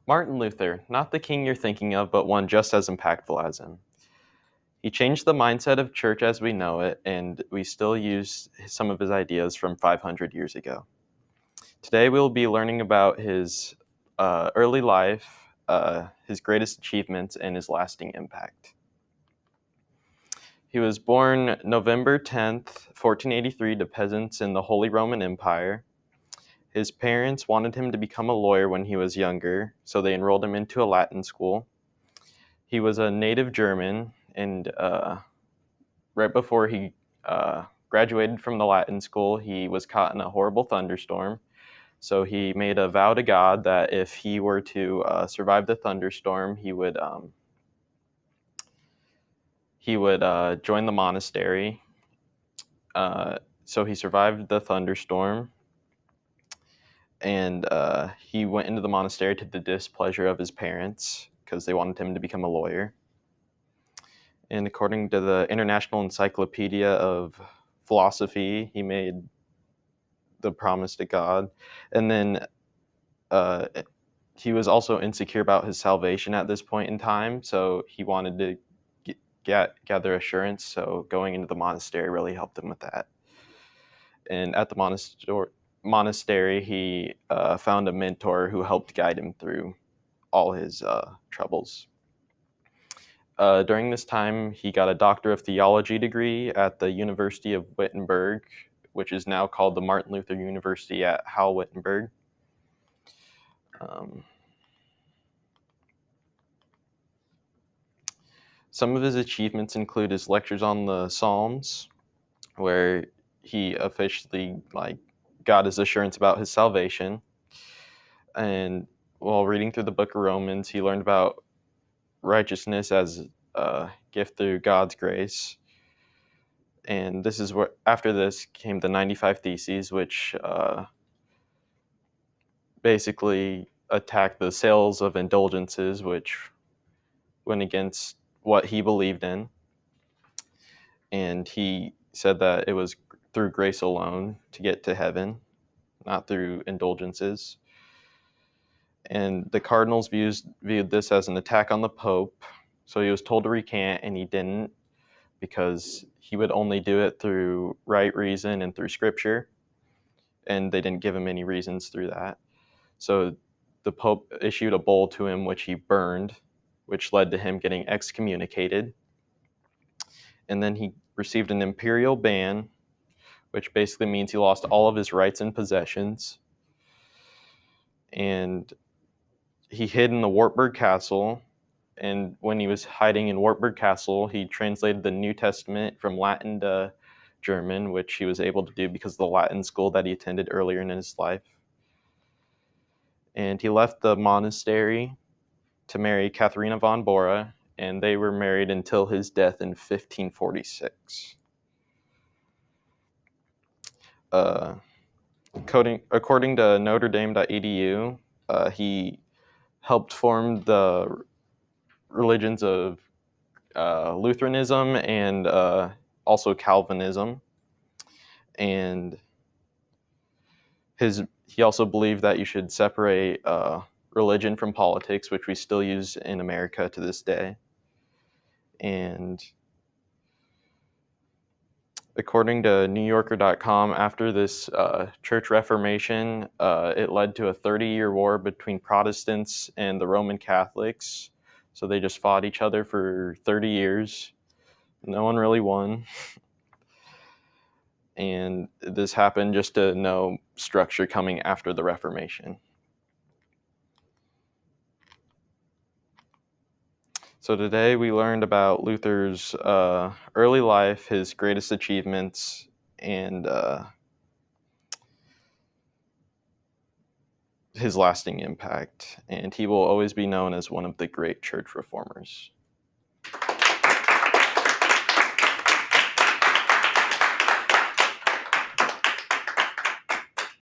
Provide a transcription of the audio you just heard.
Martin Luther, not the king you're thinking of, but one just as impactful as him. He changed the mindset of church as we know it, and we still use some of his ideas from 500 years ago. Today we'll be learning about his early life, his greatest achievements, and his lasting impact. He was born November 10th, 1483, to peasants in the Holy Roman Empire. His parents wanted him to become a lawyer when he was younger, so they enrolled him into a Latin school. He was a native German, and right before he graduated from the Latin school, he was caught in a horrible thunderstorm. So he made a vow to God that if he were to survive the thunderstorm, he would join the monastery. So he survived the thunderstorm, and he went into the monastery to the displeasure of his parents because they wanted him to become a lawyer. And according to the International Encyclopedia of Philosophy, he made the promise to God. And then uh, he was also insecure about his salvation at this point in time, so he wanted to gather assurance. So going into the monastery really helped him with that. And at the monastery, he found a mentor who helped guide him through all his troubles. During this time, he got a Doctor of Theology degree at the University of Wittenberg, which is now called the Martin Luther University at Halle-Wittenberg. Some of his achievements include his lectures on the Psalms, where he officially got his assurance about his salvation. And while reading through the book of Romans, he learned about righteousness as a gift through God's grace. And this is where, after this, came the 95 Theses, which basically attacked the sales of indulgences, which went against what he believed in. And he said that it was through grace alone to get to heaven, not through indulgences. And the cardinals viewed this as an attack on the Pope, so he was told to recant, and he didn't, because he would only do it through right reason and through Scripture, and they didn't give him any reasons through that. So the Pope issued a bull to him, which he burned, which led to him getting excommunicated. And then he received an imperial ban, which basically means he lost all of his rights and possessions. And he hid in the Wartburg Castle, and when he was hiding in Wartburg Castle, he translated the New Testament from Latin to German, which he was able to do because of the Latin school that he attended earlier in his life. And he left the monastery to marry Katharina von Bora, and they were married until his death in 1546. According to NotreDame.edu, he helped form the religions of Lutheranism and also Calvinism. And he also believed that you should separate religion from politics, which we still use in America to this day. And according to NewYorker.com, after this church reformation, it led to a 30-year war between Protestants and the Roman Catholics. So they just fought each other for 30 years. No one really won. And this happened just to no structure coming after the Reformation. So today we learned about Luther's early life, his greatest achievements, and his lasting impact. And he will always be known as one of the great church reformers.